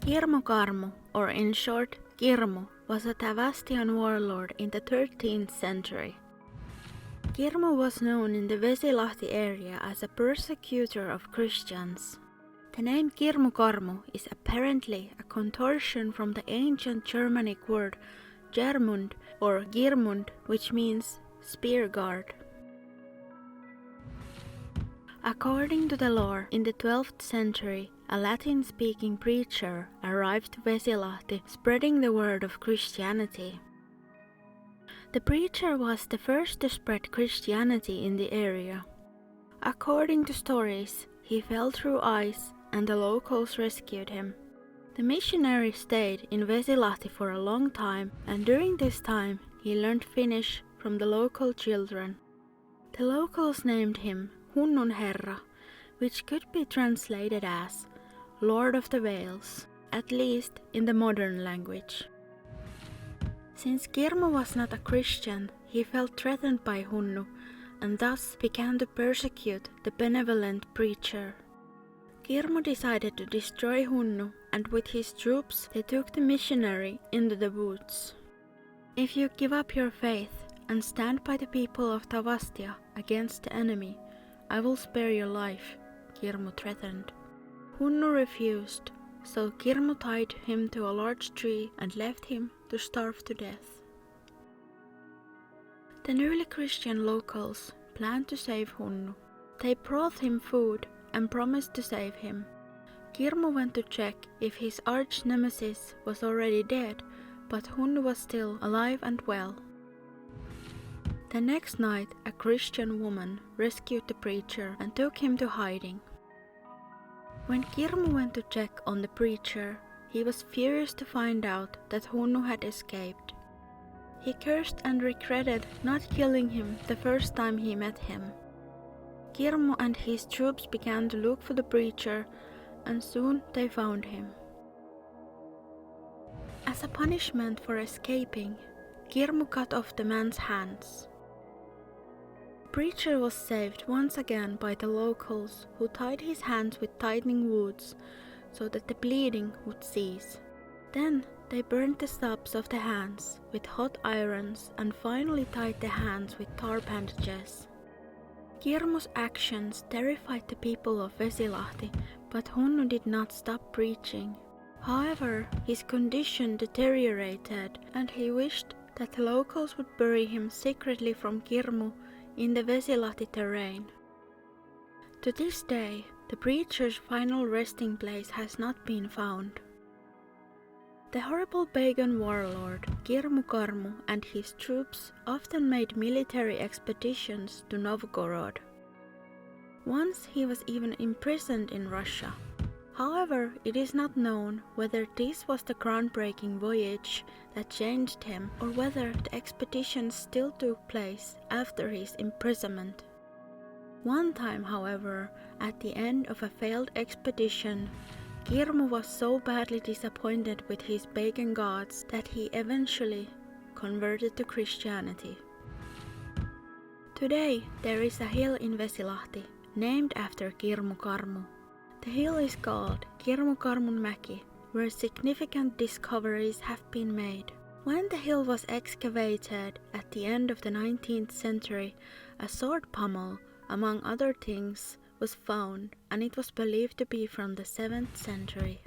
Kirmu Karmu, or in short, Kirmu, was a Tavastian warlord in the 13th century. Kirmu was known in the Vesilahti area as a persecutor of Christians. The name Kirmu Karmu is apparently a contortion from the ancient Germanic word Germund or Girmund, which means spear guard. According to the lore, in the 12th century, a Latin-speaking preacher arrived to Vesilahti, spreading the word of Christianity. The preacher was the first to spread Christianity in the area. According to stories, he fell through ice and the locals rescued him. The missionary stayed in Vesilahti for a long time, and during this time he learned Finnish from the local children. The locals named him Hunnun Herra, which could be translated as Lord of the Vales, at least in the modern language. Since Kirmu was not a Christian, he felt threatened by Hunnu and thus began to persecute the benevolent preacher. Kirmu decided to destroy Hunnu, and with his troops they took the missionary into the woods. If you give up your faith and stand by the people of Tavastia against the enemy, I will spare your life, Kirmu threatened. Hunnu refused, so Kirmu tied him to a large tree and left him to starve to death. The newly Christian locals planned to save Hunnu. They brought him food and promised to save him. Kirmu went to check if his arch-nemesis was already dead, but Hunnu was still alive and well. The next night, a Christian woman rescued the preacher and took him to hiding. When Kirmu went to check on the preacher, he was furious to find out that Hunnu had escaped. He cursed and regretted not killing him the first time he met him. Kirmu and his troops began to look for the preacher, and soon they found him. As a punishment for escaping, Kirmu cut off the man's hands. The preacher was saved once again by the locals, who tied his hands with tightening woods so that the bleeding would cease. Then they burned the stubs of the hands with hot irons and finally tied the hands with tar bandages. Kirmu's actions terrified the people of Vesilahti, but Hunnu did not stop preaching. However, his condition deteriorated and he wished that the locals would bury him secretly from Kirmu in the Vesilahti terrain. To this day, the preacher's final resting place has not been found. The horrible pagan warlord Kirmu Karmu and his troops often made military expeditions to Novgorod. Once he was even imprisoned in Russia. However, it is not known whether this was the groundbreaking voyage that changed him or whether the expedition still took place after his imprisonment. One time, however, at the end of a failed expedition, Kirmu was so badly disappointed with his pagan gods that he eventually converted to Christianity. Today, there is a hill in Vesilahti named after Kirmu Karmu. The hill is called Kirmukarmun, where significant discoveries have been made. When the hill was excavated at the end of the 19th century, a sword pommel, among other things, was found, and it was believed to be from the 7th century.